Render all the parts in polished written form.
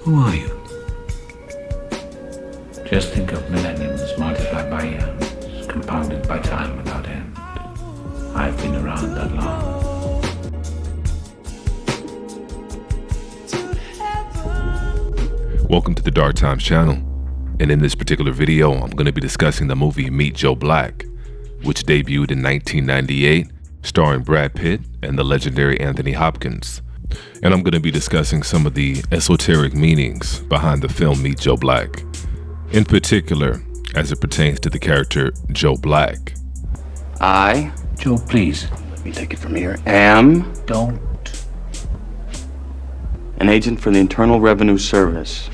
Who are you? Just think of millenniums multiplied by years, compounded by time without end. I've been around that long. Welcome to the Dark Times channel, and in this particular video I'm going to be discussing the movie Meet Joe Black, which debuted in 1998, starring Brad Pitt and the legendary Anthony Hopkins. And I'm going to be discussing some of the esoteric meanings behind the film Meet Joe Black, in particular as it pertains to the character Joe Black. I, Joe, please. let me take it from here, am Don't. an agent for the Internal Revenue Service.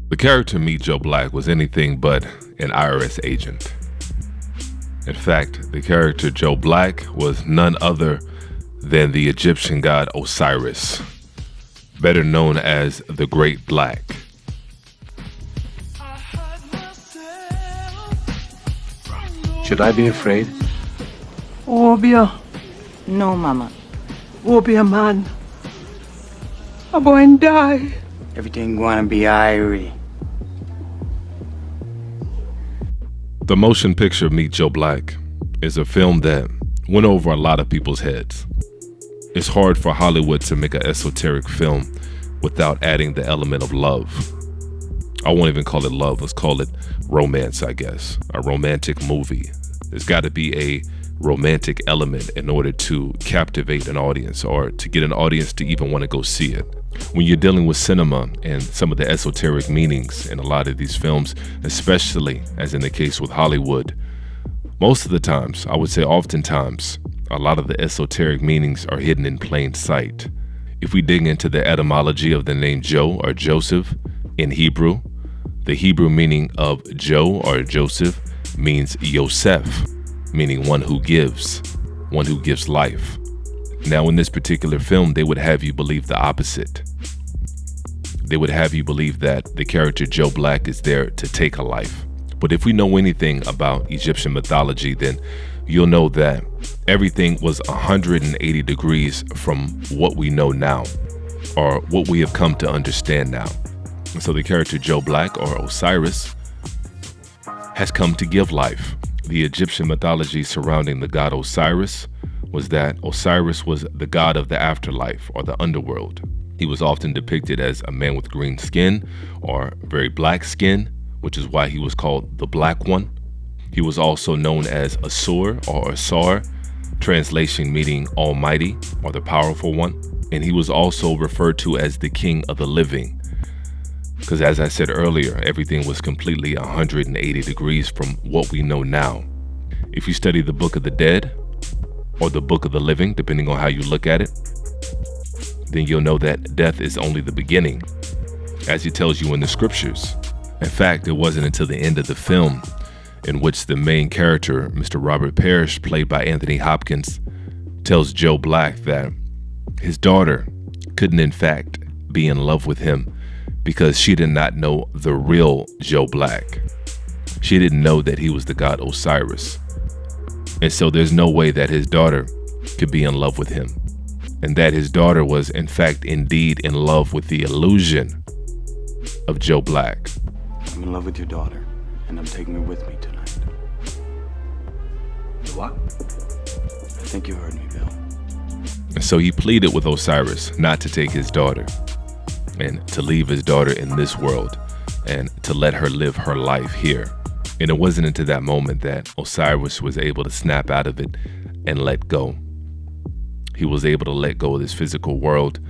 The character Meet Joe Black was anything but an IRS agent. In fact, the character Joe Black was none other than the Egyptian god Osiris, better known as the Great Black. Should I be afraid? Obia, No, Mama. Obia man. I'm going to die. Everything gonna be airy. The motion picture Meet Joe Black is a film that went over a lot of people's heads. It's hard for Hollywood to make an esoteric film without adding the element of love. I won't even call it love, let's call it romance, I guess. A romantic movie. There's got to be a romantic element in order to captivate an audience or to get an audience to even want to go see it. When you're dealing with cinema and some of the esoteric meanings in a lot of these films, especially as in the case with Hollywood, most of the times, I would say oftentimes, a lot of the esoteric meanings are hidden in plain sight. If we dig into the etymology of the name Joe or Joseph in Hebrew, the Hebrew meaning of Joe or Joseph means Yosef, meaning one who gives life. Now, in this particular film, they would have you believe the opposite. They would have you believe that the character Joe Black is there to take a life. But if we know anything about Egyptian mythology, then you'll know that everything was 180 degrees from what we know now, or what we have come to understand now. And so the character Joe Black, or Osiris, has come to give life. The Egyptian mythology surrounding the god Osiris was that Osiris was the god of the afterlife or the underworld. He was often depicted as a man with green skin or very black skin, which is why he was called the Black One. He was also known as Asur or Asar, translation meaning Almighty or the Powerful One. And he was also referred to as the King of the Living, because as I said earlier, everything was completely 180 degrees from what we know now. If you study the Book of the Dead, or the Book of the Living, depending on how you look at it, then you'll know that death is only the beginning, as he tells you in the scriptures. In fact, it wasn't until the end of the film in which the main character, Mr. Robert Parrish, played by Anthony Hopkins, tells Joe Black that his daughter couldn't in fact be in love with him because she did not know the real Joe Black. She didn't know that he was the god Osiris. And so there's no way that his daughter could be in love with him. And that his daughter was in fact indeed in love with the illusion of Joe Black. I'm in love with your daughter, and I'm taking her with me tonight. The what? I think you heard me, Bill. And so he pleaded with Osiris not to take his daughter and to leave his daughter in this world and to let her live her life here. And it wasn't until that moment that Osiris was able to snap out of it and let go. He was able to let go of this physical world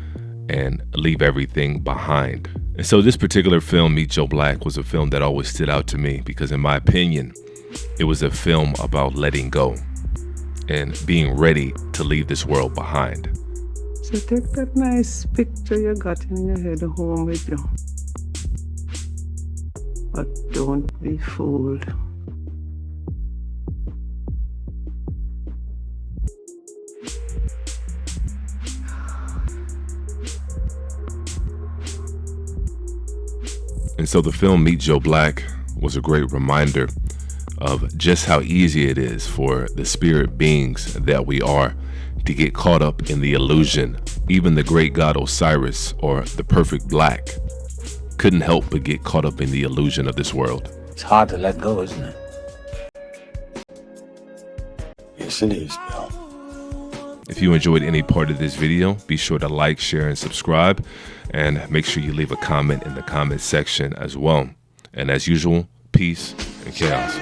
and leave everything behind. And so this particular film, Meet Joe Black, was a film that always stood out to me because in my opinion, it was a film about letting go and being ready to leave this world behind. So take that nice picture you got in your head home with you. But don't be fooled. And so the film Meet Joe Black was a great reminder of just how easy it is for the spirit beings that we are to get caught up in the illusion Even the great god Osiris, or the perfect black, couldn't help but get caught up in the illusion of this world. It's hard to let go, isn't it? Yes, it is, Bill. If you enjoyed any part of this video, be sure to like, share, and subscribe. And make sure you leave a comment in the comment section as well. And as usual, peace and chaos.